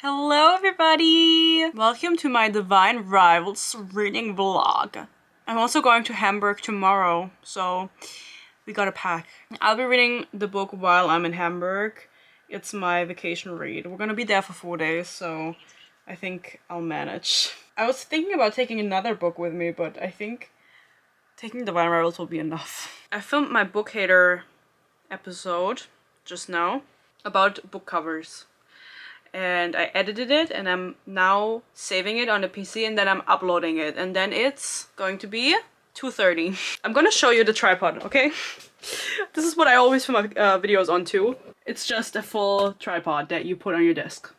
Hello everybody! Welcome to my Divine Rivals reading vlog. I'm also going to Hamburg tomorrow, so we gotta pack. I'll be reading the book while I'm in Hamburg. It's my vacation read. We're gonna be there for 4 days, so I think I'll manage. I was thinking about taking another book with me, but I think taking Divine Rivals will be enough. I filmed my book hater episode just now about book covers. And I edited it and I'm now saving it on the PC and then I'm uploading it. And then it's going to be 2:30. I'm gonna show you the tripod, okay? This is what I always film my videos on too. It's just a full tripod that you put on your desk.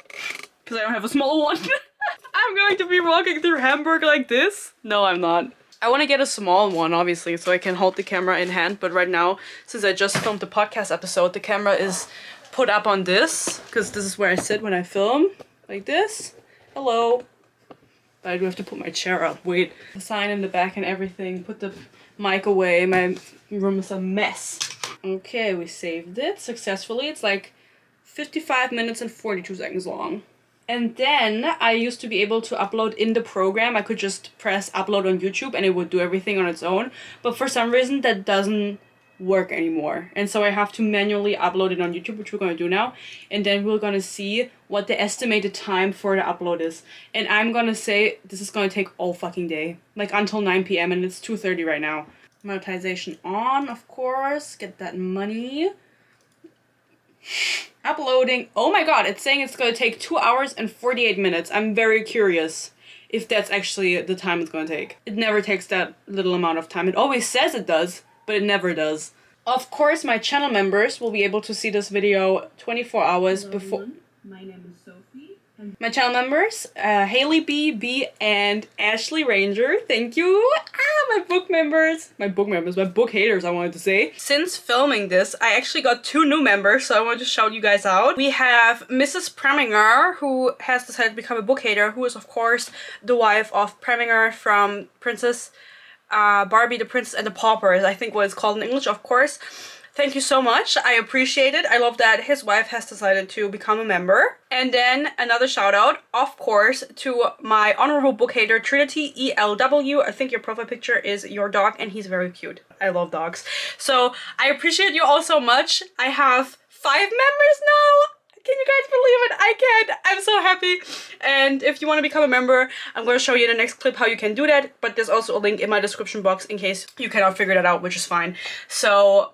Because I don't have a small one. I'm going to be walking through Hamburg like this. No, I'm not. I want to get a small one, obviously, so I can hold the camera in hand. But right now, since I just filmed the podcast episode, the camera is put up on this, because this is where I sit when I film, like this. Hello. But I do have to put my chair up. Wait. The sign in the back and everything. Put the mic away. My room is a mess. Okay, we saved it successfully. It's like 55 minutes and 42 seconds long. And then I used to be able to upload in the program. I could just press upload on YouTube and it would do everything on its own. But for some reason that doesn't work anymore. And so I have to manually upload it on YouTube, which we're going to do now. And then we're going to see what the estimated time for the upload is. And I'm going to say this is going to take all fucking day. Like until 9 p.m. and it's 2:30 right now. Monetization on, of course. Get that money. Uploading. Oh my god, it's saying it's going to take 2 hours and 48 minutes. I'm very curious if that's actually the time it's going to take. It never takes that little amount of time. It always says it does, but it never does. Of course, my channel members will be able to see this video 24 hours before. Everyone. My name is Sophie. My channel members, Haley B, and Ashley Ranger. Thank you. My book members. My book haters, I wanted to say. Since filming this, I actually got 2 new members, so I wanted to shout you guys out. We have Mrs. Preminger, who has decided to become a book hater, who is, of course, the wife of Preminger from Princess Barbie, the Princess and the Paupers, I think what it's called in English, of course. Thank you so much. I appreciate it. I love that his wife has decided to become a member. And then another shout out, of course, to my honorable book hater, Trinity ELW. I think your profile picture is your dog and he's very cute. I love dogs. So I appreciate you all so much. I have 5 members now. Can you guys believe it? I can. I'm so happy. And if you want to become a member, I'm going to show you in the next clip how you can do that. But there's also a link in my description box in case you cannot figure that out, which is fine. So,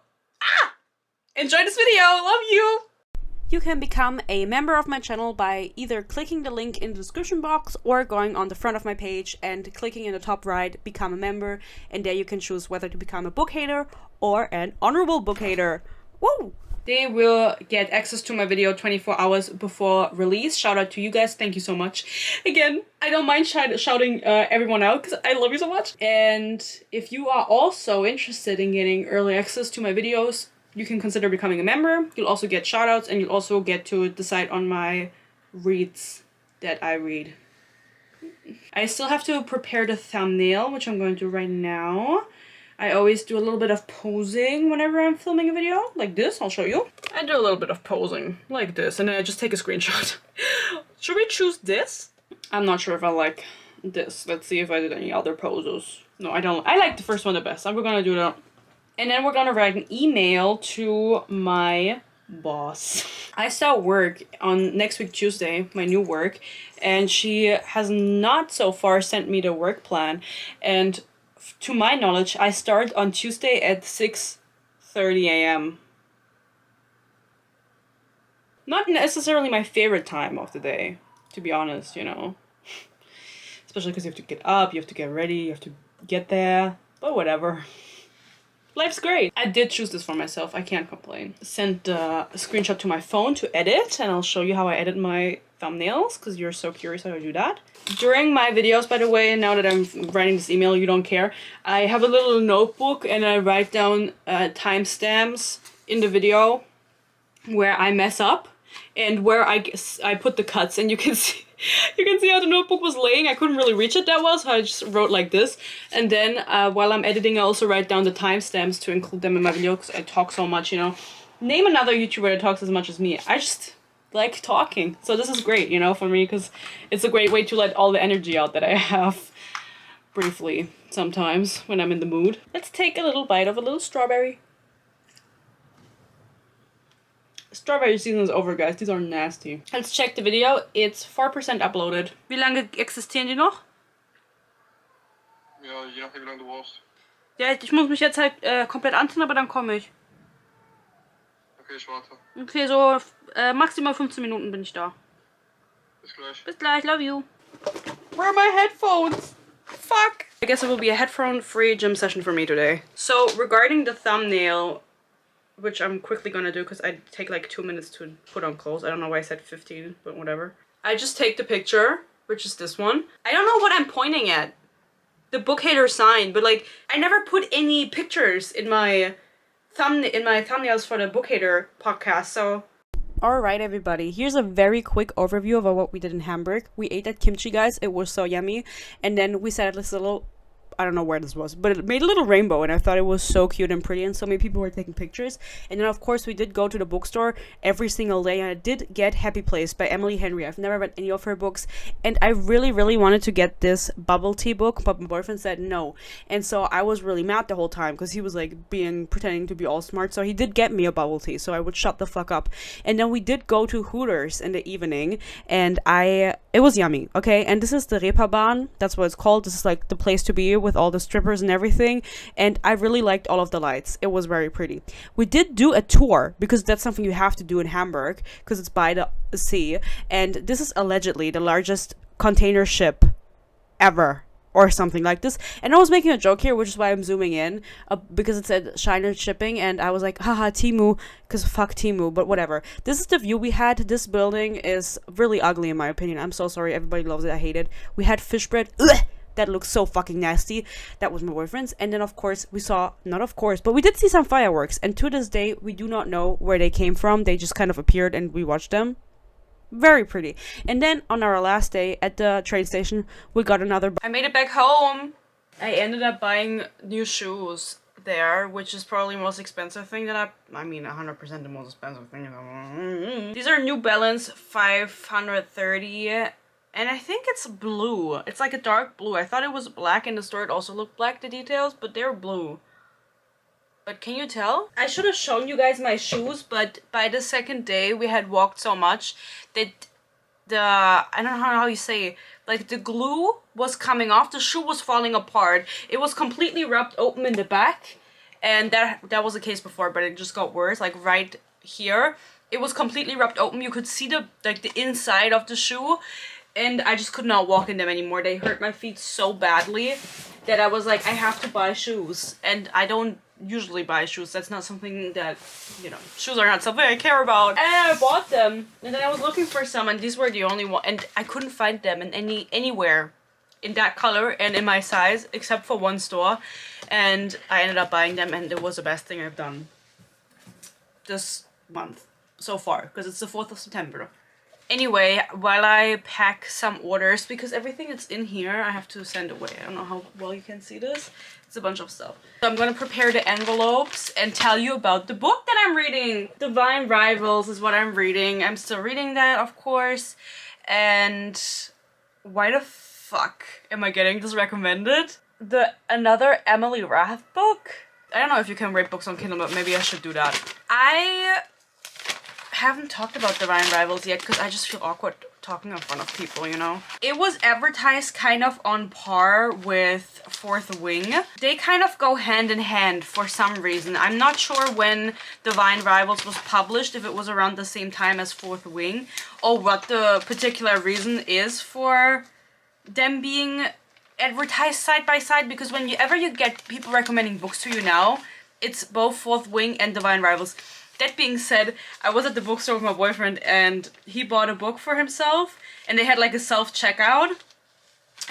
enjoy this video. Love you. You can become a member of my channel by either clicking the link in the description box or going on the front of my page and clicking in the top right, become a member. And there you can choose whether to become a book hater or an honorable book hater. Woo! They will get access to my video 24 hours before release. Shout out to you guys. Thank you so much. Again, I don't mind shouting everyone out because I love you so much. And if you are also interested in getting early access to my videos, you can consider becoming a member. You'll also get shout outs and you'll also get to decide on my reads that I read. I still have to prepare the thumbnail, which I'm going to do right now. I always do a little bit of posing whenever I'm filming a video, like this, I'll show you. I do a little bit of posing, like this, and then I just take a screenshot. Should we choose this? I'm not sure if I like this. Let's see if I did any other poses. No, I don't. I like the first one the best. We're gonna do that. And then we're gonna write an email to my boss. I start work on next week Tuesday, my new work, and she has not so far sent me the work plan. And to my knowledge, I start on Tuesday at 6:30 a.m. Not necessarily my favorite time of the day, to be honest, you know. Especially because you have to get up, you have to get ready, you have to get there, but whatever. Life's great. I did choose this for myself, I can't complain. Sent a screenshot to my phone to edit, and I'll show you how I edit my thumbnails, because you're so curious how I do that. During my videos, by the way, now that I'm writing this email, you don't care, I have a little notebook and I write down timestamps in the video where I mess up and where I put the cuts, and you can see how the notebook was laying. I couldn't really reach it that well, so I just wrote like this. And then while I'm editing, I also write down the timestamps to include them in my video because I talk so much, you know. Name another YouTuber that talks as much as me. like talking. So this is great, you know, for me, because it's a great way to let all the energy out that I have briefly sometimes when I'm in the mood. Let's take a little bite of a little strawberry. Strawberry season is over, guys. These are nasty. Let's check the video. It's 4% uploaded. Wie lange existieren die noch? Ja, je nachdem, wie lange du brauchst. Ja, ich muss mich jetzt halt komplett anziehen, aber dann komme ich. Okay, ich warte. Okay, so maximal 15 Minuten bin ich da. Bis gleich. Bis gleich, love you. Where are my headphones? Fuck! I guess it will be a headphone-free gym session for me today. So, regarding the thumbnail, which I'm quickly gonna do because I take like 2 minutes to put on clothes. I don't know why I said 15, but whatever. I just take the picture, which is this one. I don't know what I'm pointing at. The book hater sign, but like, I never put any pictures in my thumbnails for the book hater podcast, so. Alright everybody, here's a very quick overview of what we did in Hamburg. We ate that kimchi, guys. It was so yummy. And then we sat at this little, I don't know where this was, but it made a little rainbow and I thought it was so cute and pretty and so many people were taking pictures. And then of course we did go to the bookstore every single day and I did get Happy Place by Emily Henry. I've never read any of her books and I really wanted to get this bubble tea book, but my boyfriend said no. And so I was really mad the whole time because he was like pretending to be all smart. So he did get me a bubble tea, so I would shut the fuck up. And then we did go to Hooters in the evening and it was yummy, okay? And this is the Reeperbahn, that's what it's called. This is like the place to be with all the strippers and everything, and I really liked all of the lights. It was very pretty. We did do a tour because that's something you have to do in Hamburg because it's by the sea, and this is allegedly the largest container ship ever or something like this. And I was making a joke here, which is why I'm zooming in, because it said China shipping, and I was like, haha, Timu, because fuck Timu, but whatever. This is the view we had. This building is really ugly in my opinion. I'm so sorry, everybody loves it, I hate it. We had fish bread. Ugh! That looks so fucking nasty. That was my boyfriend's. And then of course we saw, not of course, but we did see some fireworks, and to this day we do not know where they came from. They just kind of appeared and we watched them. Very pretty. And then on our last day at the train station, we got another. I made it back home. I ended up buying new shoes there, which is probably the most expensive thing that I mean 100% the most expensive thing. These are New Balance 530. And I think it's blue. It's like a dark blue. I thought it was black in the store. It also looked black, the details, but they're blue. But can you tell? I should have shown you guys my shoes, but by the second day we had walked so much that I don't know how you say, like the glue was coming off. The shoe was falling apart. It was completely rubbed open in the back. And that was the case before, but it just got worse. Like right here, it was completely rubbed open. You could see the inside of the shoe. And I just could not walk in them anymore. They hurt my feet so badly that I was like, I have to buy shoes. And I don't usually buy shoes. That's not something that, you know, shoes are not something I care about. And I bought them. And then I was looking for some, and these were the only one. And I couldn't find them in anywhere in that color and in my size, except for one store. And I ended up buying them, and it was the best thing I've done this month so far, because it's the 4th of September. Anyway, while I pack some orders, because everything that's in here I have to send away. I don't know how well you can see this. It's a bunch of stuff. So I'm gonna prepare the envelopes and tell you about the book that I'm reading. Divine Rivals is what I'm reading. I'm still reading that, of course. And why the fuck am I getting this recommended? Another Emily Rath book? I don't know if you can rate books on Kindle, but maybe I should do that. I haven't talked about Divine Rivals yet because I just feel awkward talking in front of people, you know? It was advertised kind of on par with Fourth Wing. They kind of go hand in hand for some reason. I'm not sure when Divine Rivals was published, if it was around the same time as Fourth Wing, or what the particular reason is for them being advertised side by side, because whenever you get people recommending books to you now, it's both Fourth Wing and Divine Rivals. That being said, I was at the bookstore with my boyfriend and he bought a book for himself, and they had like a self-checkout,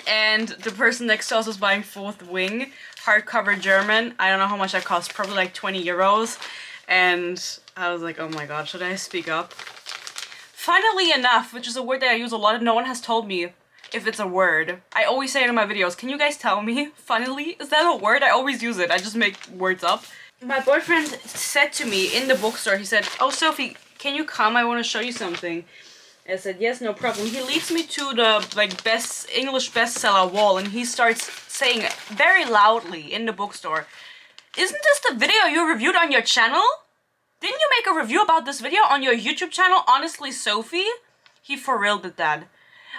and the person next to us was buying Fourth Wing, hardcover German. I don't know how much that cost, probably like 20 euros. And I was like, oh my god, should I speak up? Funnily enough, which is a word that I use a lot and no one has told me if it's a word. I always say it in my videos. Can you guys tell me? Funnily? Is that a word? I always use it. I just make words up. My boyfriend said to me in the bookstore, he said, oh Sophie, can you come? I want to show you something. I said, yes, no problem. He leads me to the like best English bestseller wall, and he starts saying very loudly in the bookstore, isn't this the video you reviewed on your channel? Didn't you make a review about this video on your YouTube channel? Honestly, Sophie? He for real did that.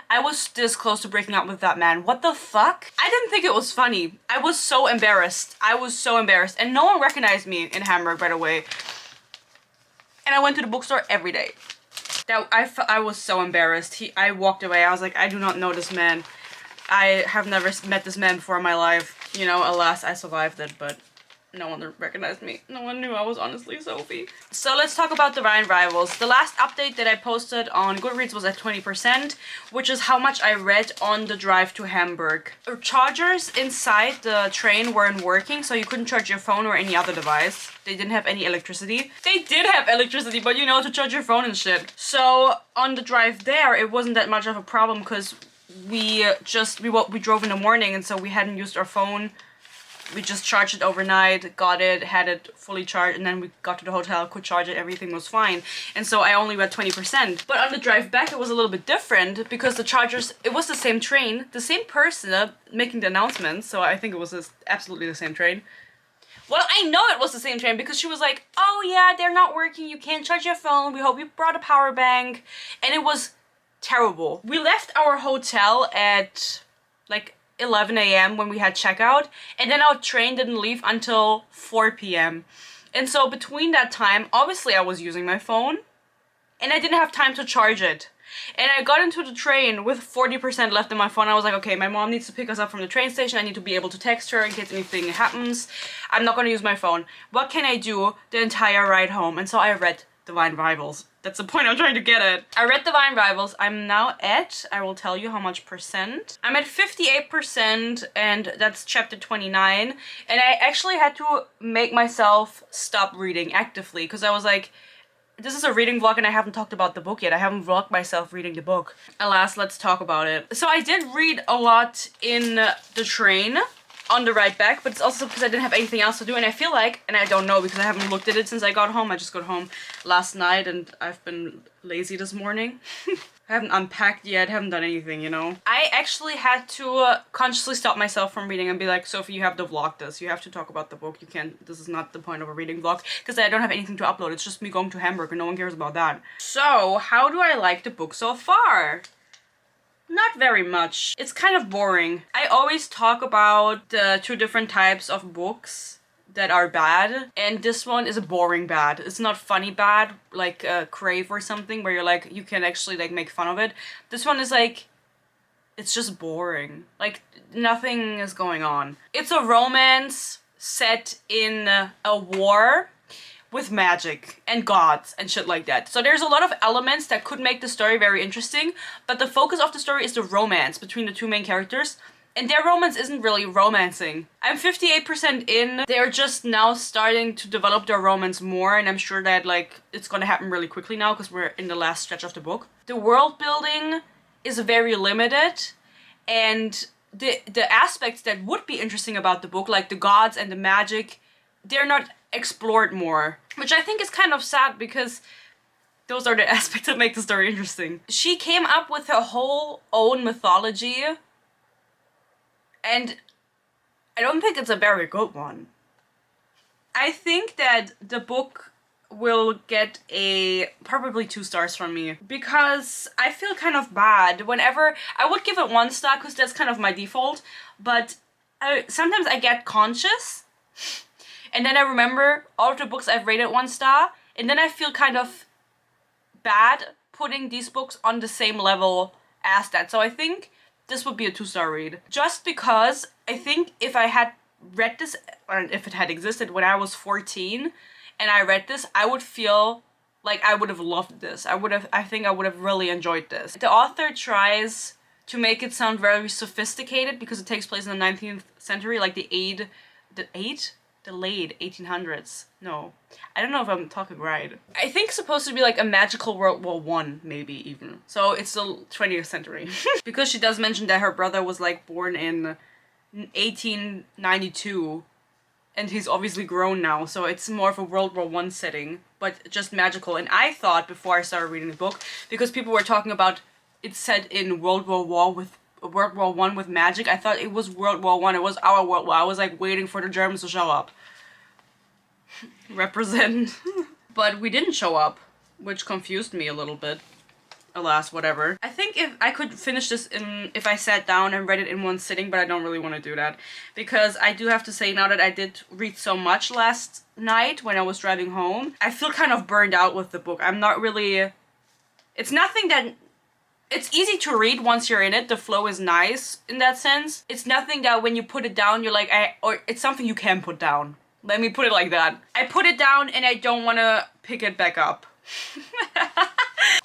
I was this close to breaking up with that man. What the fuck? I didn't think it was funny. I was so embarrassed. I was so embarrassed. And no one recognized me in Hamburg, by the way. And I went to the bookstore every day. I was so embarrassed. I walked away. I was like, I do not know this man. I have never met this man before in my life. You know, alas, I survived it, but no one recognized me. No one knew I was honestly Sophie. So let's talk about Divine Rivals. The last update that I posted on Goodreads was at 20%, which is how much I read on the drive to Hamburg. Chargers inside the train weren't working, so you couldn't charge your phone or any other device. They didn't have any electricity. They did have electricity, but you know, to charge your phone and shit. So on the drive there, it wasn't that much of a problem because we drove in the morning, and so we hadn't used our phone. We just charged it overnight, got it, had it fully charged, and then we got to the hotel, could charge it, everything was fine. And so I only read 20%. But on the drive back, it was a little bit different because the chargers, it was the same train, the same person making the announcements, so I think it was absolutely the same train. Well, I know it was the same train because she was like, oh yeah, they're not working, you can't charge your phone, we hope you brought a power bank. And it was terrible. We left our hotel at like 11 a.m. when we had checkout, and then our train didn't leave until 4 p.m. And so between that time, obviously I was using my phone, and I didn't have time to charge it. And I got into the train with 40% left in my phone. I was like, okay, my mom needs to pick us up from the train station. I need to be able to text her in case anything happens. I'm not gonna use my phone. What can I do the entire ride home? And so I read Divine Rivals. That's the point I'm trying to get at. I read Divine Rivals. I'm now at, I will tell you how much percent. I'm at 58%, and that's chapter 29. And I actually had to make myself stop reading actively because I was like, this is a reading vlog and I haven't talked about the book yet. I haven't vlogged myself reading the book. Alas, let's talk about it. So I did read a lot in the train on the ride back, but it's also because I didn't have anything else to do, and I feel like, and I don't know because I haven't looked at it since I got home. I just got home last night and I've been lazy this morning. I haven't unpacked yet, haven't done anything, you know. I actually had to consciously stop myself from reading and be like, Sophie, you have to vlog this. You have to talk about the book. You can't, this is not the point of a reading vlog because I don't have anything to upload. It's just me going to Hamburg and no one cares about that. So, how do I like the book so far? Not very much. It's kind of boring. I always talk about the two different types of books that are bad, and this one is a boring bad. It's not funny bad like Crave or something where you're like, you can actually like make fun of it. This one is like, it's just boring. Like nothing is going on. It's a romance set in a war with magic and gods and shit like that. So there's a lot of elements that could make the story very interesting, but the focus of the story is the romance between the two main characters, and their romance isn't really romancing. I'm 58% in. They're just now starting to develop their romance more, and I'm sure that like it's gonna happen really quickly now because we're in the last stretch of the book. The world building is very limited, and the aspects that would be interesting about the book, like the gods and the magic, they're not explored more, which I think is kind of sad because those are the aspects that make the story interesting. She came up with her whole own mythology, and I don't think it's a very good one. I think that the book will get probably 2 stars from me because I feel kind of bad whenever I would give it 1 star because that's kind of my default, but sometimes I get conscious and then I remember all of the books I've rated 1 star, and then I feel kind of bad putting these books on the same level as that. So I think this would be a 2-star read. Just because I think if I had read this, or if it had existed when I was 14 and I read this, I would feel like I would have loved this. I think I would have really enjoyed this. The author tries to make it sound very sophisticated because it takes place in the 19th century, like the late 1800s. No, I don't know if I'm talking right. I think it's supposed to be like a magical World War I, maybe even. So it's still 20th century. Because she does mention that her brother was like born in 1892 and he's obviously grown now, so it's more of a World War I setting. but just magical. And I thought before I started reading the book, because people were talking about it's set in World War One with magic, I thought it was World War One. It was our World War. I was like waiting for the Germans to show up. Represent. But we didn't show up, which confused me a little bit. Alas, whatever. I think if I could finish this if I sat down and read it in one sitting, but I don't really want to do that. Because I do have to say now that I did read so much last night when I was driving home, I feel kind of burned out with the book. I'm not really... It's nothing that... It's easy to read once you're in it. The flow is nice in that sense. It's nothing that when you put it down, you're like, or it's something you can put down. Let me put it like that. I put it down and I don't want to pick it back up.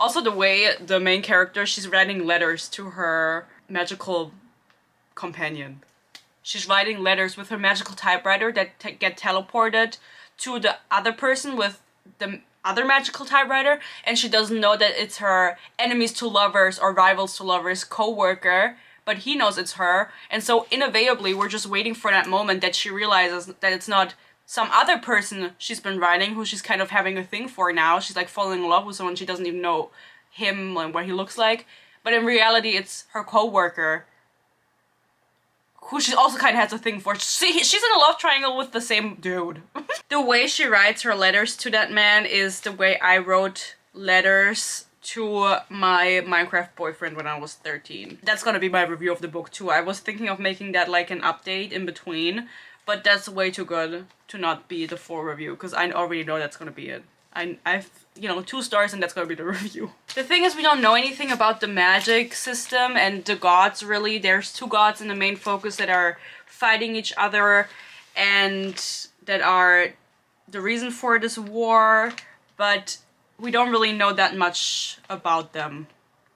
Also the way the main character, she's writing letters to her magical companion. She's writing letters with her magical typewriter that get teleported to the other person with the other magical typewriter, and she doesn't know that it's her enemies to lovers or rivals to lovers co-worker, but he knows it's her, and so inevitably we're just waiting for that moment that she realizes that it's not some other person she's been writing who she's kind of having a thing for now. She's like falling in love with someone, she doesn't even know him and what he looks like, but in reality it's her co-worker who she also kind of has a thing for. She's in a love triangle with the same dude. The way she writes her letters to that man is the way I wrote letters to my Minecraft boyfriend when I was 13. That's gonna be my review of the book too. I was thinking of making that like an update in between, but that's way too good to not be the full review, because I already know that's gonna be it. I've, you know, 2 stars and that's gonna be the review. The thing is, we don't know anything about the magic system and the gods really. There's 2 gods in the main focus that are fighting each other and that are the reason for this war, but we don't really know that much about them.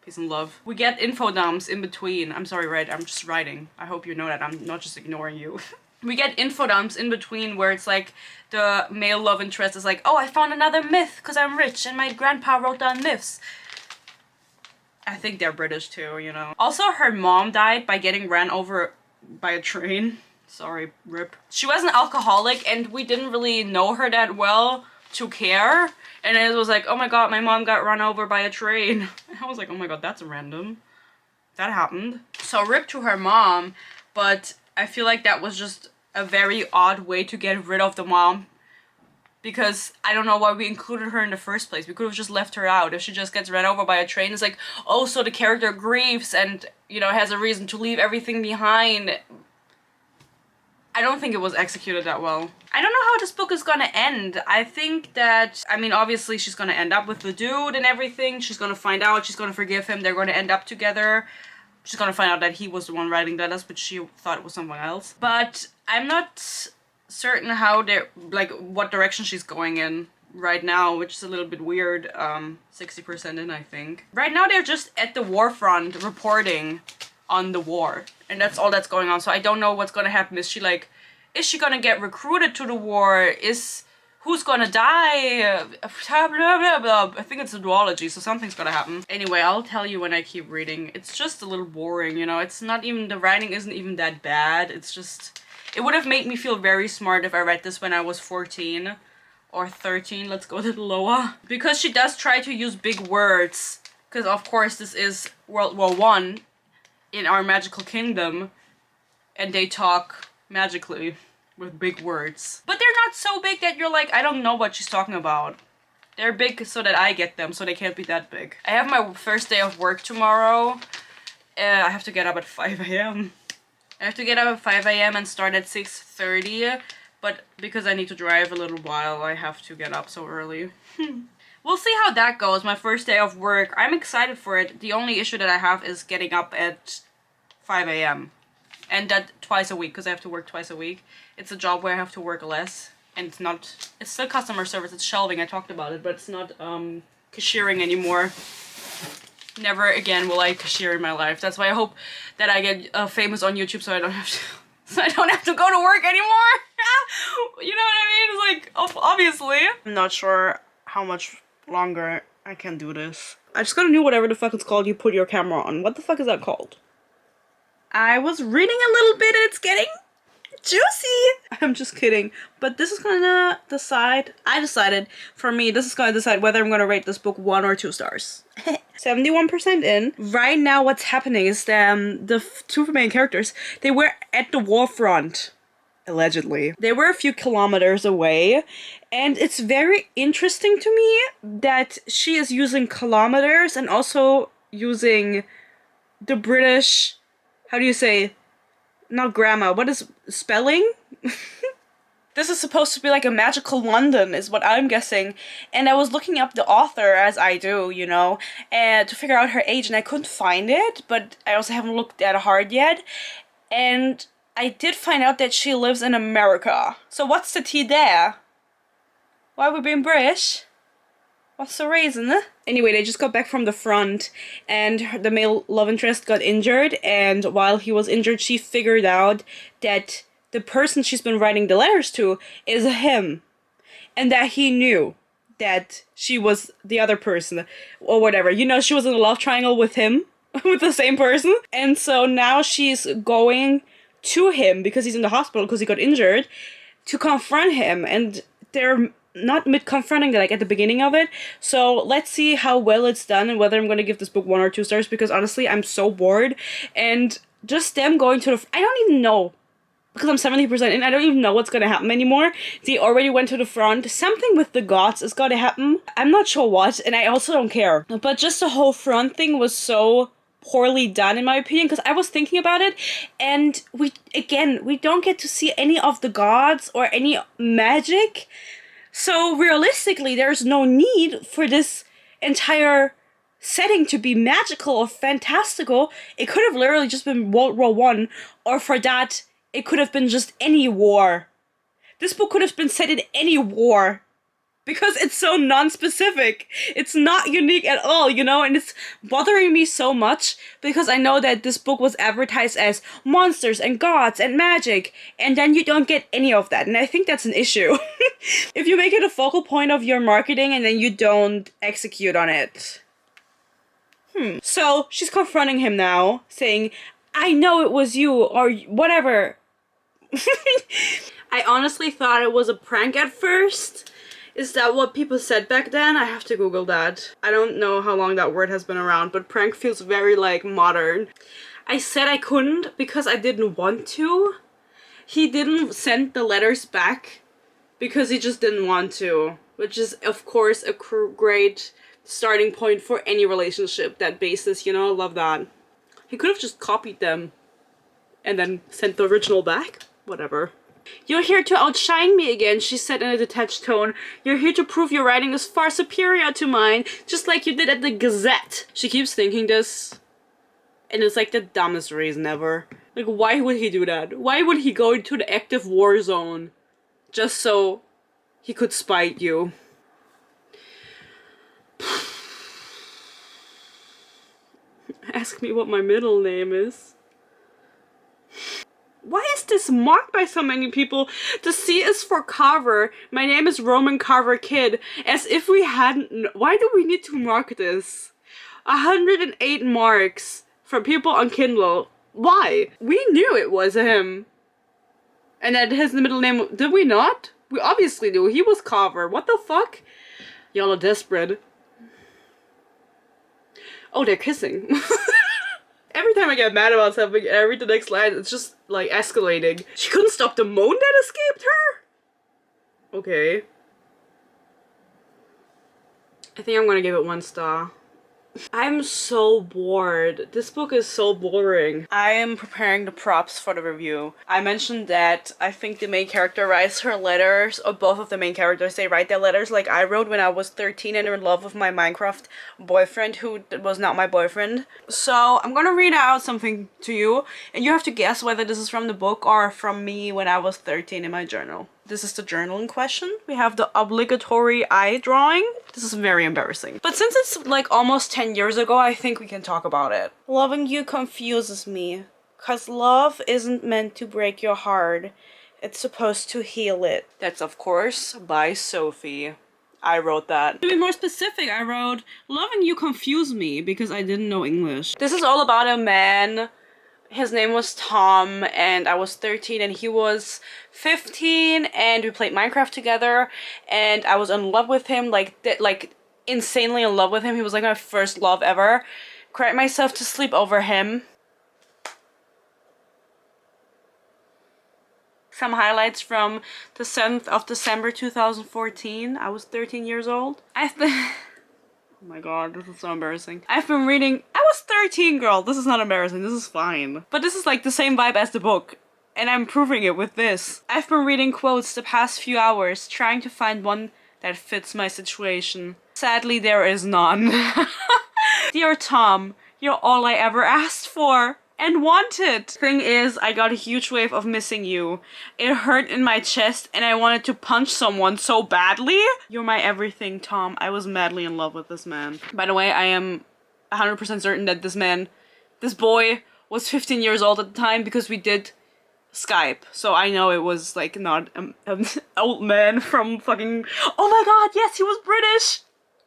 Peace and love. We get info dumps in between. I'm sorry, Red, I'm just writing. I hope you know that I'm not just ignoring you. We get info dumps in between where it's like the male love interest is like, oh, I found another myth because I'm rich and my grandpa wrote down myths. I think they're British too, you know. Also, her mom died by getting ran over by a train. Sorry, rip. She was an alcoholic and we didn't really know her that well to care. And it was like, oh my god, my mom got run over by a train. And I was like, oh my god, that's random. That happened. So rip to her mom, but I feel like that was just a very odd way to get rid of the mom, because I don't know why we included her in the first place. We could have just left her out. If she just gets run over by a train, it's like, oh, so the character grieves and, you know, has a reason to leave everything behind. I don't think it was executed that well. I don't know how this book is gonna end. I think that, I mean, obviously she's gonna end up with the dude and everything. She's gonna find out, she's gonna forgive him, they're gonna end up together. She's gonna find out that he was the one writing letters, but she thought it was someone else. But I'm not certain how they're, like, what direction she's going in right now, which is a little bit weird. 60% in, I think. Right now they're just at the war front reporting on the war, and that's all that's going on. So I don't know what's gonna happen. Is she gonna get recruited to the war? Who's gonna die? Blah, blah, blah. I think it's a duology, so something's gonna happen. Anyway, I'll tell you when I keep reading. It's just a little boring, you know? It's not even, the writing isn't even that bad. It's just, it would have made me feel very smart if I read this when I was 14 or 13. Let's go a little lower. Because she does try to use big words, because of course this is World War I in our magical kingdom, and they talk magically with big words. But they're not so big that you're like, I don't know what she's talking about. They're big so that I get them, so they can't be that big. I have my first day of work tomorrow. I have to get up at 5 a.m. I have to get up at 5 a.m. and start at 6:30, but because I need to drive a little while, I have to get up so early. We'll see how that goes, my first day of work. I'm excited for it. The only issue that I have is getting up at 5 a.m. And that twice a week, because I have to work twice a week. It's a job where I have to work less, and it's still customer service, it's shelving, I talked about it, but it's not cashiering anymore. Never again will I cashier in my life. That's why I hope that I get famous on YouTube so I don't have to go to work anymore. You know what I mean? It's like, obviously. I'm not sure how much longer I can do this. I just gotta do whatever the fuck it's called you put your camera on. What the fuck is that called? I was reading a little bit and it's getting Juicy! I'm just kidding. But this is gonna decide, I decided, for me, this is gonna decide whether I'm gonna rate this book 1 or 2 stars. 71% in. Right now what's happening is the two main characters, they were at the war front. Allegedly. They were a few kilometers away, and it's very interesting to me that she is using kilometers and also using the British, how do you say, not grammar, what is spelling? This is supposed to be like a magical London, is what I'm guessing. And I was looking up the author, as I do, you know, and to figure out her age, and I couldn't find it, but I also haven't looked that hard yet. And I did find out that she lives in America. So what's the tea there? Why are we being British? What's the reason? Anyway, they just got back from the front, and the male love interest got injured, and while he was injured, she figured out that the person she's been writing the letters to is him, and that he knew that she was the other person, or whatever. You know, she was in a love triangle with him, with the same person, and so now she's going to him because he's in the hospital because he got injured to confront him, and they're not mid-confronting, like at the beginning of it. So let's see how well it's done and whether I'm going to give this book 1 or 2 stars, because honestly I'm so bored, and just them going to the I don't even know, because I'm 70% in, I don't even know what's gonna happen anymore. They already went to the front. Something with the gods is gonna happen. I'm not sure what, and I also don't care. But just the whole front thing was so poorly done in my opinion, because I was thinking about it, and we don't get to see any of the gods or any magic. So realistically, there's no need for this entire setting to be magical or fantastical. It could have literally just been World War One, or for that, it could have been just any war. This book could have been set in any war, because it's so non-specific. It's not unique at all, you know, and it's bothering me so much because I know that this book was advertised as monsters and gods and magic, and then you don't get any of that, and I think that's an issue. If you make it a focal point of your marketing and then you don't execute on it. So she's confronting him now, saying, I know it was you, or whatever. I honestly thought it was a prank at first. Is that what people said back then? I have to Google that. I don't know how long that word has been around, but prank feels very, like, modern. I said I couldn't because I didn't want to. He didn't send the letters back because he just didn't want to, which is, of course, a great starting point for any relationship, that basis, you know? I love that. He could have just copied them and then sent the original back. Whatever. You're here to outshine me again, she said in a detached tone. You're here to prove your writing is far superior to mine, just like you did at the Gazette. She keeps thinking this, and it's like the dumbest reason ever. Like, why would he do that? Why would he go into the active war zone just so he could spite you? Ask me what my middle name is. Why is this marked by so many people? The C is for Carver. My name is Roman Carver Kid. As if we hadn't... Why do we need to mark this? 108 marks from people on Kindle. Why? We knew it was him. And that his middle name... Did we not? We obviously knew. He was Carver. What the fuck? Y'all are desperate. Oh, they're kissing. Every time I get mad about something and I read the next line, it's just, like, escalating. She couldn't stop the moan that escaped her? Okay. I think I'm gonna give it 1 star. I'm so bored. This book is so boring. I am preparing the props for the review. I mentioned that I think the main character writes her letters, or both of the main characters, they write their letters like I wrote when I was 13 and in love with my Minecraft boyfriend who was not my boyfriend. So I'm gonna read out something to you, and you have to guess whether this is from the book or from me when I was 13 in my journal. This is the journal in question. We have the obligatory eye drawing. This is very embarrassing. But since it's like almost 10 years ago, I think we can talk about it. Loving you confuses me, 'cause love isn't meant to break your heart. It's supposed to heal it. That's of course by Sophie. I wrote that. To be more specific, I wrote, loving you confused me because I didn't know English. This is all about a man His name was Tom, and I was 13 and he was 15, and we played Minecraft together, and I was in love with him, like insanely in love with him. He was like my first love ever. Cried myself to sleep over him. Some highlights from the 7th of December 2014. I was 13 years old. I've been oh my god, this is so embarrassing. I've been reading. I was 13, girl. This is not embarrassing. This is fine. But this is like the same vibe as the book. And I'm proving it with this. I've been reading quotes the past few hours, trying to find one that fits my situation. Sadly, there is none. Dear Tom, you're all I ever asked for and wanted. Thing is, I got a huge wave of missing you. It hurt in my chest and I wanted to punch someone so badly. You're my everything, Tom. I was madly in love with this man. By the way, I am 100% certain that this boy was 15 years old at the time because we did Skype. So I know it was like not an old man from fucking... Oh my god, yes, he was British!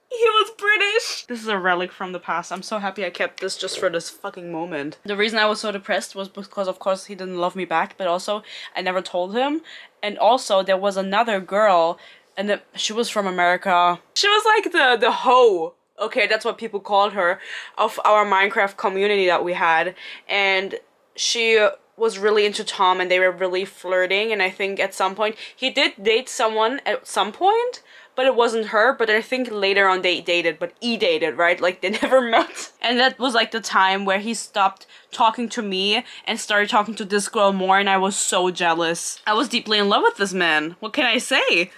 He was British! This is a relic from the past. I'm so happy I kept this just for this fucking moment. The reason I was so depressed was because, of course, he didn't love me back, but also I never told him. And also, there was another girl, and she was from America. She was like the hoe. Okay, that's what people called her, of our Minecraft community that we had. And she was really into Tom, and they were really flirting, and I think at some point, he did date someone at some point, but it wasn't her. But I think later on they dated, but dated, right? Like they never met. And that was like the time where he stopped talking to me and started talking to this girl more, and I was so jealous. I was deeply in love with this man. What can I say?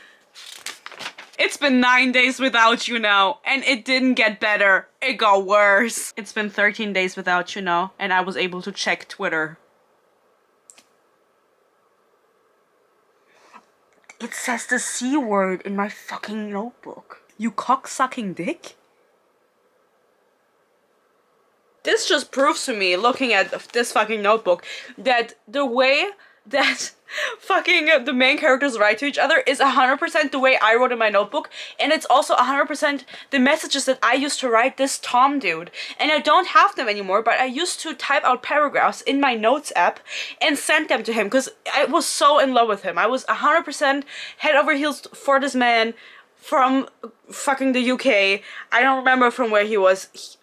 It's been 9 days without you now, and it didn't get better. It got worse. It's been 13 days without you now, and I was able to check Twitter. It says the C word in my fucking notebook. You cock-sucking dick? This just proves to me, looking at this fucking notebook, that the way that fucking the main characters write to each other is 100% the way I wrote in my notebook, and it's also 100% the messages that I used to write this Tom dude. And I don't have them anymore, but I used to type out paragraphs in my notes app and send them to him because I was so in love with him. I was 100% head over heels for this man from fucking the UK. I don't remember from where he was.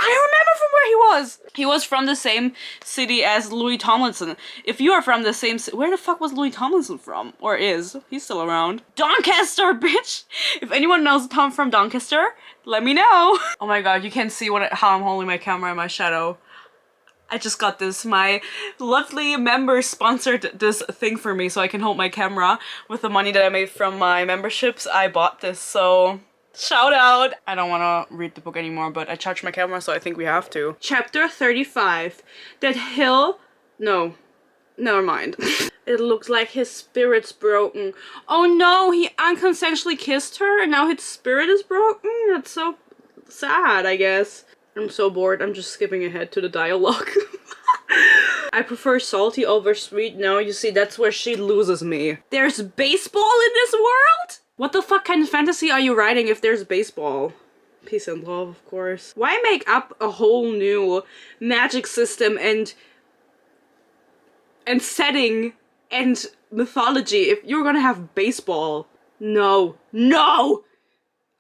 I remember from where he was. He was from the same city as Louis Tomlinson. If you are from the same city, where the fuck was Louis Tomlinson from? Or is? He's still around. Doncaster, bitch! If anyone knows Tom from Doncaster, let me know. Oh my god, you can see how I'm holding my camera in my shadow. I just got this. My lovely member sponsored this thing for me so I can hold my camera with the money that I made from my memberships. I bought this, so... shout out! I don't want to read the book anymore, but I charged my camera, so I think we have to. Chapter 35. That hill... No. Never mind. It looks like his spirit's broken. Oh no, he unconsensually kissed her and now his spirit is broken? That's so sad, I guess. I'm so bored, I'm just skipping ahead to the dialogue. I prefer salty over sweet. No, you see, that's where she loses me. There's baseball in this world? What the fuck kind of fantasy are you writing if there's baseball? Peace and love, of course. Why make up a whole new magic system and setting and mythology if you're gonna have baseball? No. No!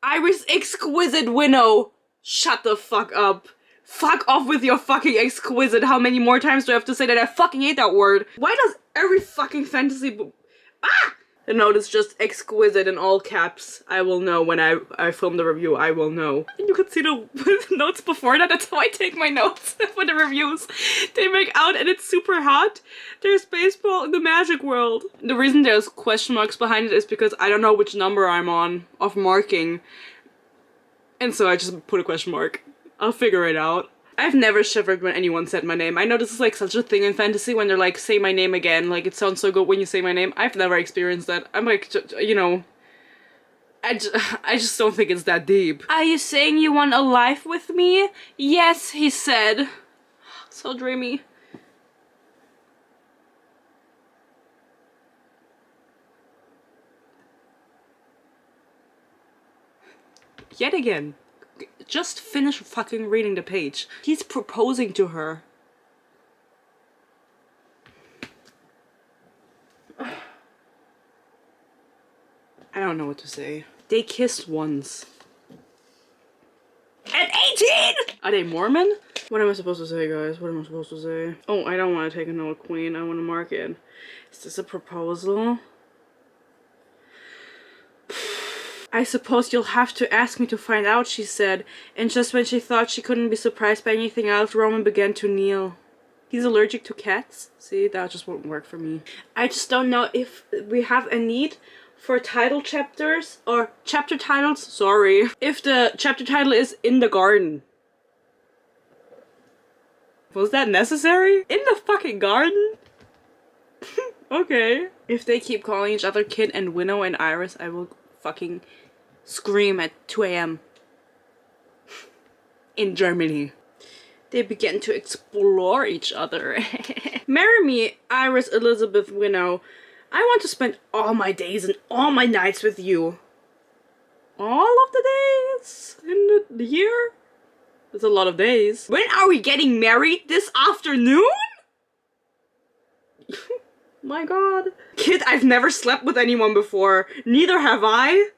Iris Exquisite Winnow! Shut the fuck up. Fuck off with your fucking exquisite. How many more times do I have to say that? I fucking hate that word. Why does every fucking fantasy book... Ah! The note is just exquisite in all caps. I will know when I film the review. I will know. And you can see the notes before that. That's how I take my notes for the reviews. They make out and it's super hot. There's baseball in the magic world. The reason there's question marks behind it is because I don't know which number I'm on of marking. And so I just put a question mark. I'll figure it out. I've never shivered when anyone said my name. I know this is like such a thing in fantasy when they're like, say my name again, like it sounds so good when you say my name. I've never experienced that. I'm like, you know, I just don't think it's that deep. Are you saying you want a life with me? Yes, he said. So dreamy. Yet again. Just finish fucking reading the page. He's proposing to her. I don't know what to say. They kissed once. At 18! Are they Mormon? What am I supposed to say, guys? What am I supposed to say? Oh, I don't want to take another queen. I want to mark it. Is this a proposal? I suppose you'll have to ask me to find out, she said. And just when she thought she couldn't be surprised by anything else, Roman began to kneel. He's allergic to cats? See, that just won't work for me. I just don't know if we have a need for title chapters or chapter titles, sorry. If the chapter title is In the Garden. Was that necessary? In the fucking garden? Okay. If they keep calling each other Kid and Winnow and Iris, I will fucking scream at 2 a.m. in Germany. They began to explore each other. Marry me, Iris Elizabeth Winnow. I want to spend all my days and all my nights with you. All of the days in the year? That's a lot of days. When are we getting married? This afternoon? My god. Kid, I've never slept with anyone before. Neither have I.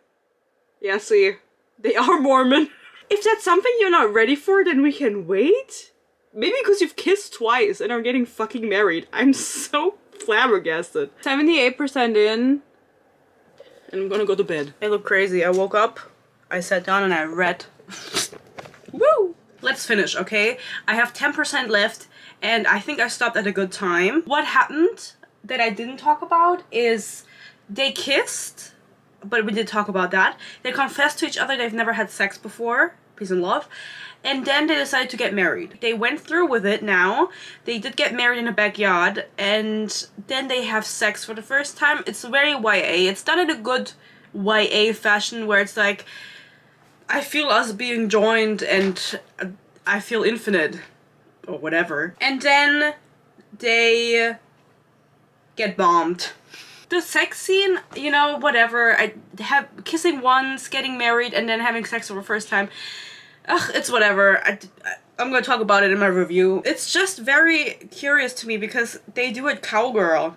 Yeah, see. They are Mormon. If that's something you're not ready for, then we can wait? Maybe because you've kissed twice and are getting fucking married. I'm so flabbergasted. 78% in. And I'm gonna go to bed. I look crazy. I woke up, I sat down and I read. Woo! Let's finish, okay? I have 10% left and I think I stopped at a good time. What happened that I didn't talk about is they kissed, but we did talk about that. They confessed to each other they've never had sex before. Peace and love. And then they decided to get married. They went through with it now. They did get married in a backyard. And then they have sex for the first time. It's very YA. It's done in a good YA fashion where it's like, I feel us being joined and I feel infinite. Or whatever. And then they get bombed. The sex scene, you know, whatever. I have kissing once, getting married, and then having sex for the first time. Ugh, it's whatever. I'm gonna talk about it in my review. It's just very curious to me because they do it cowgirl.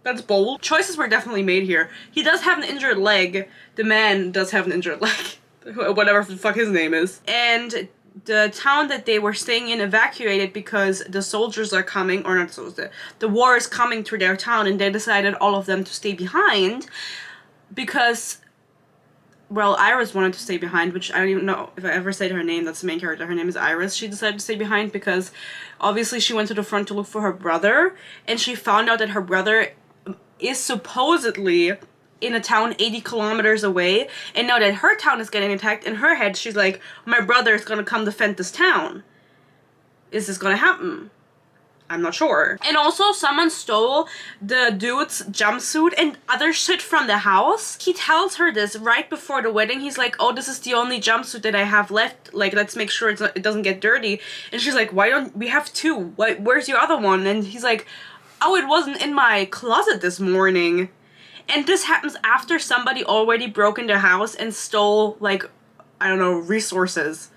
That's bold. Choices were definitely made here. He does have an injured leg. The man does have an injured leg. Whatever the fuck his name is. And the town that they were staying in evacuated because the soldiers are coming, or not soldiers, the war is coming to their town, and they decided all of them to stay behind because, well, Iris wanted to stay behind, which I don't even know if I ever said her name. That's the main character. Her name is Iris. She decided to stay behind because obviously she went to the front to look for her brother, and she found out that her brother is supposedly in a town 80 kilometers away, and now that her town is getting attacked, in her head she's like, my brother is gonna come defend this town. Is this gonna happen? I'm not sure. And also, someone stole the dude's jumpsuit and other shit from the house. He tells her this right before the wedding. He's like, oh, this is the only jumpsuit that I have left. Like, let's make sure it doesn't get dirty. And she's like, why don't we have two? Where's your other one? And he's like, oh, it wasn't in my closet this morning. And this happens after somebody already broke into the house and stole, like, I don't know, resources.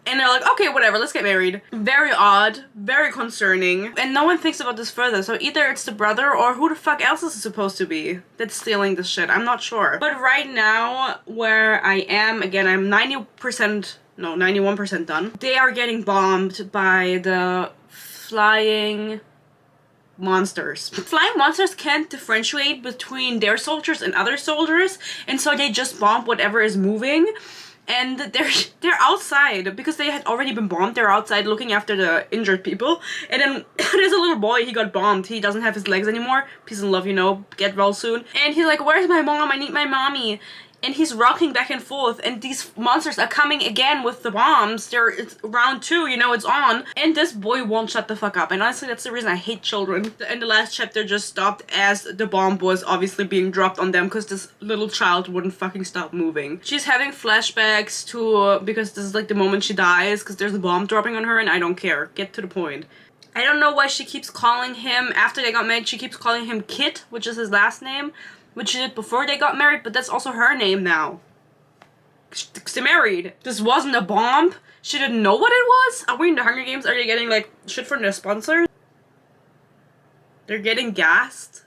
And they're like, okay, whatever, let's get married. Very odd, very concerning. And no one thinks about this further. So either it's the brother or who the fuck else is it supposed to be that's stealing this shit? I'm not sure. But right now, where I am, again, I'm 91% done. They are getting bombed by the flying monsters. Flying monsters can't differentiate between their soldiers and other soldiers, and so they just bomb whatever is moving. And they're outside because they had already been bombed. They're outside looking after the injured people. And then there's a little boy, he got bombed. He doesn't have his legs anymore. Peace and love, you know, get well soon. And he's like, where's my mom? I need my mommy. And he's rocking back and forth, and these monsters are coming again with the bombs. It's round 2, you know, it's on. And this boy won't shut the fuck up. And honestly, that's the reason I hate children. And the last chapter just stopped as the bomb was obviously being dropped on them because this little child wouldn't fucking stop moving. She's having flashbacks to, because this is like the moment she dies, because there's a bomb dropping on her, and I don't care. Get to the point. I don't know why she keeps calling him, after they got married, she keeps calling him Kit, which is his last name. Which she did before they got married, but that's also her name now. They married. This wasn't a bomb. She didn't know what it was. Are we in the Hunger Games? Are they getting like shit from their sponsors? They're getting gassed.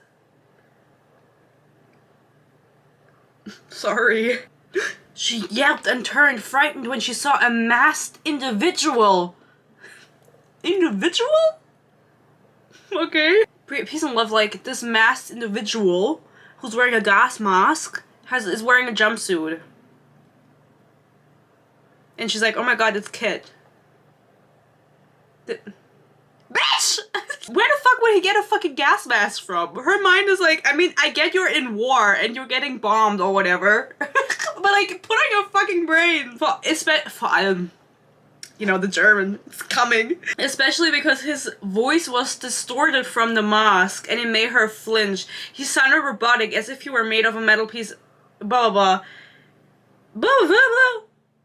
Sorry. She yelped and turned frightened when she saw a masked individual. Individual? Okay. Peace and love, like, this masked individual who's wearing a gas mask is wearing a jumpsuit. And she's like, oh my god, it's Kit. Bitch! Where the fuck would he get a fucking gas mask from? Her mind is like, I mean, I get you're in war and you're getting bombed or whatever. But like, put on your fucking brain. You know, the German is coming. Especially because his voice was distorted from the mask and it made her flinch. He sounded robotic, as if he were made of a metal piece. Blah, blah, blah. Blah, blah, blah.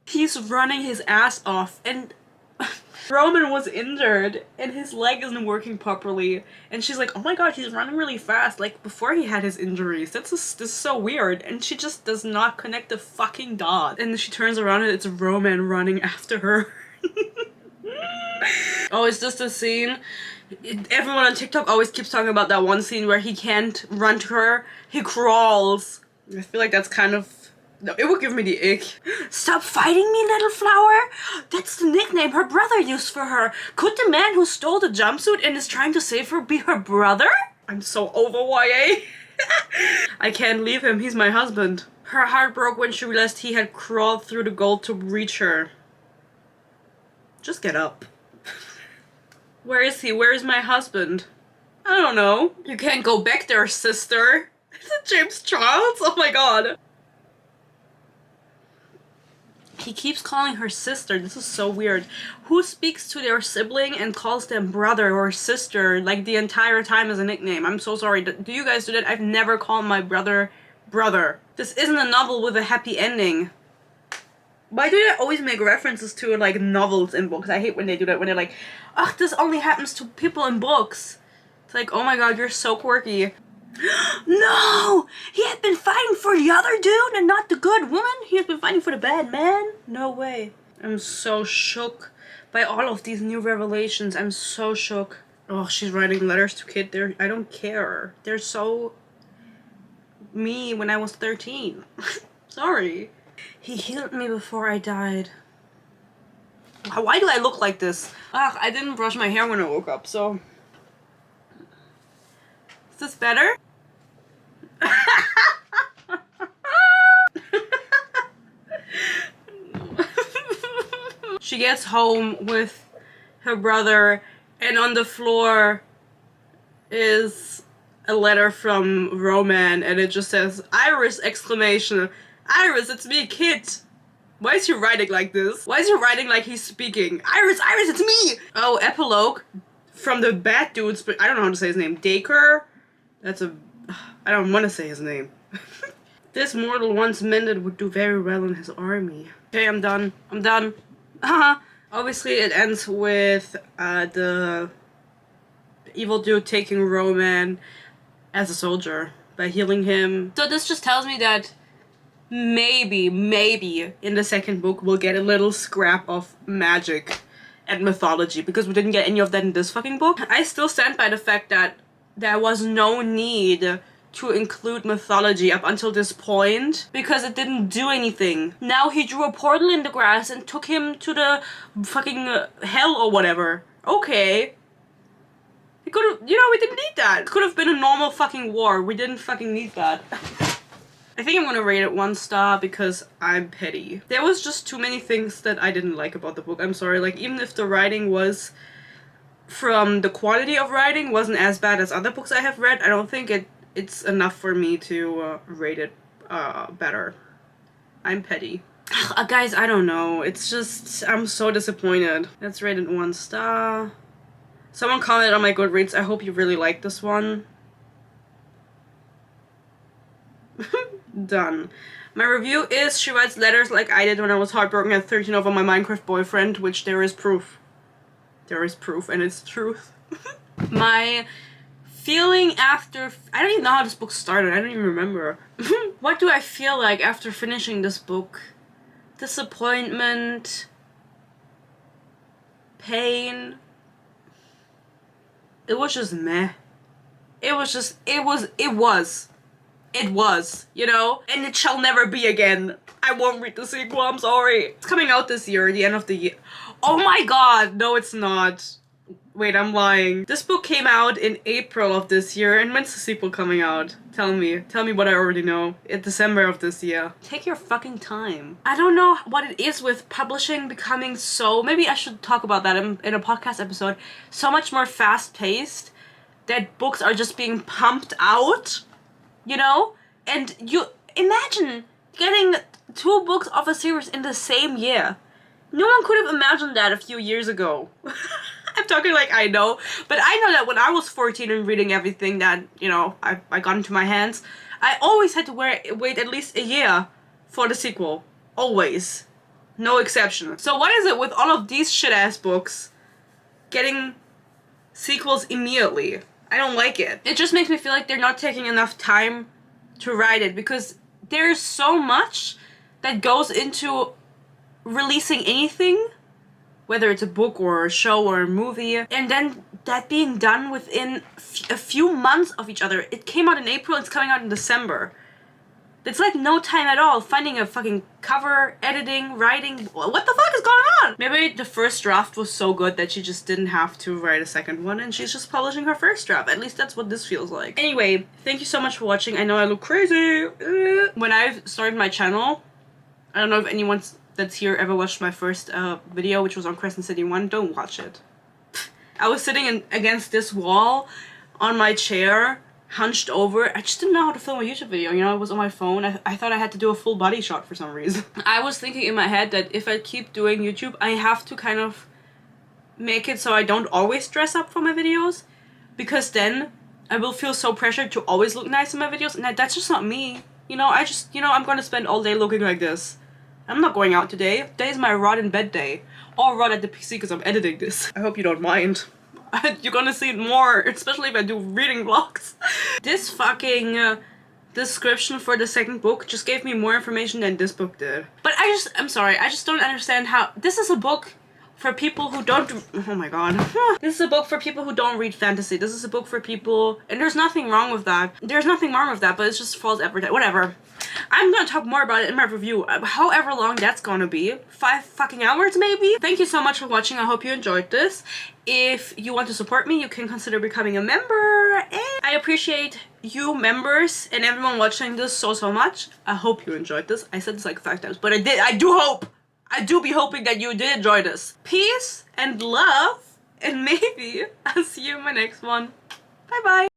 He's running his ass off and Roman was injured and his leg isn't working properly. And she's like, oh my god, he's running really fast. Like, before he had his injuries. This is so weird. And she just does not connect the fucking dot. And then she turns around and it's Roman running after her. Oh, is this the scene? Everyone on TikTok always keeps talking about that one scene where he can't run to her. He crawls. I feel like that's kind of... No, it would give me the ick. Stop fighting me, little flower! That's the nickname her brother used for her. Could the man who stole the jumpsuit and is trying to save her be her brother? I'm so over YA. I can't leave him, he's my husband. Her heart broke when she realized he had crawled through the gold to reach her. Just get up. Where is he? Where is my husband? I don't know. You can't go back there, sister. Is it James Charles? Oh my god. He keeps calling her sister. This is so weird. Who speaks to their sibling and calls them brother or sister like the entire time as a nickname? I'm so sorry. Do you guys do that? I've never called my brother brother. This isn't a novel with a happy ending. Why do they always make references to like novels in books? I hate when they do that, when they're like, ugh, this only happens to people in books. It's like, oh my god, you're so quirky. No! He had been fighting for the other dude and not the good woman? He has been fighting for the bad man? No way. I'm so shook by all of these new revelations. I'm so shook. Oh, she's writing letters to Kit. I don't care. They're so... me when I was 13. Sorry. He healed me before I died. Why do I look like this? Ugh, I didn't brush my hair when I woke up, so... Is this better? She gets home with her brother and on the floor is a letter from Roman and it just says, Iris! Exclamation. Iris, it's me, Kit! Why is he writing like this? Why is he writing like he's speaking? Iris, Iris, it's me! Oh, epilogue from the bad dudes, but I don't know how to say his name. Dacre? That's a... I don't want to say his name. This mortal once mended would do very well in his army. Okay, I'm done. I'm done. Obviously, it ends with the evil dude taking Roman as a soldier by healing him. So this just tells me that maybe in the second book we'll get a little scrap of magic and mythology, because we didn't get any of that in this fucking book. I still stand by the fact that there was no need to include mythology up until this point, because it didn't do anything. Now he drew a portal in the grass and took him to the fucking hell or whatever. Okay. It could have, you know, we didn't need that. It could have been a normal fucking war. We didn't fucking need that. I think I'm gonna rate it 1 star because I'm petty. There was just too many things that I didn't like about the book. I'm sorry. Like, even if the writing was... from the quality of writing wasn't as bad as other books I have read, I don't think it's enough for me to rate it better. I'm petty. Guys, I don't know. It's just, I'm so disappointed. Let's rate it 1 star. Someone commented on my Goodreads, I hope you really like this one. Done. My review is she writes letters like I did when I was heartbroken at 13 over my Minecraft boyfriend, which there is proof. There is proof, and it's truth. My feeling after... I don't even know how this book started. I don't even remember. What do I feel like after finishing this book? disappointment, pain. It was just meh. It was, you know? And it shall never be again. I won't read the sequel, I'm sorry. It's coming out this year, the end of the year. Oh my god, no it's not. Wait, I'm lying. This book came out in April of this year, and when's the sequel coming out? Tell me what I already know. In December of this year. Take your fucking time. I don't know what it is with publishing becoming so, maybe I should talk about that in a podcast episode, so much more fast-paced that books are just being pumped out, you know? And you imagine getting 2 books of a series in the same year. No one could have imagined that a few years ago. I'm talking like I know, but I know that when I was 14 and reading everything that, you know, I got into my hands, I always had to wait at least a year for the sequel. Always. No exception. So what is it with all of these shit-ass books getting sequels immediately? I don't like it. It just makes me feel like they're not taking enough time to write it, because there's so much that goes into releasing anything, whether it's a book or a show or a movie, and then that being done within a few months of each other. It came out in April, it's coming out in December. It's like no time at all. Finding a fucking cover, editing, writing, what the fuck is going on? Maybe the first draft was so good that she just didn't have to write a second one and she's just publishing her first draft. At least that's what this feels like. Anyway, thank you so much for watching. I know I look crazy. When I started my channel, I don't know if anyone that's here ever watched my first video, which was on Crescent City 1. Don't watch it. I was sitting against this wall on my chair, hunched over. I just didn't know how to film a YouTube video, you know, it was on my phone. I thought I had to do a full body shot for some reason. I was thinking in my head that if I keep doing YouTube, I have to kind of make it so I don't always dress up for my videos, because then I will feel so pressured to always look nice in my videos, and that's just not me. You know, I'm gonna spend all day looking like this. I'm not going out today. Today's my rot in bed day. Or rot at the PC because I'm editing this. I hope you don't mind. You're gonna see it more, especially if I do reading vlogs. This fucking description for the second book just gave me more information than this book did. But I'm sorry, I just don't understand how, this is a book for people who don't, oh my god. This is a book for people who don't read fantasy. This is a book for people, and there's nothing wrong with that. There's nothing wrong with that, but it's just false advertising, whatever. I'm gonna talk more about it in my review, however long that's gonna be. 5 fucking hours maybe? Thank you so much for watching, I hope you enjoyed this. If you want to support me, you can consider becoming a member, and I appreciate you members and everyone watching this so much. I hope you enjoyed this. I said this like 5 times, but I do be hoping that you did enjoy this. Peace and love, and maybe I'll see you in my next one. Bye bye.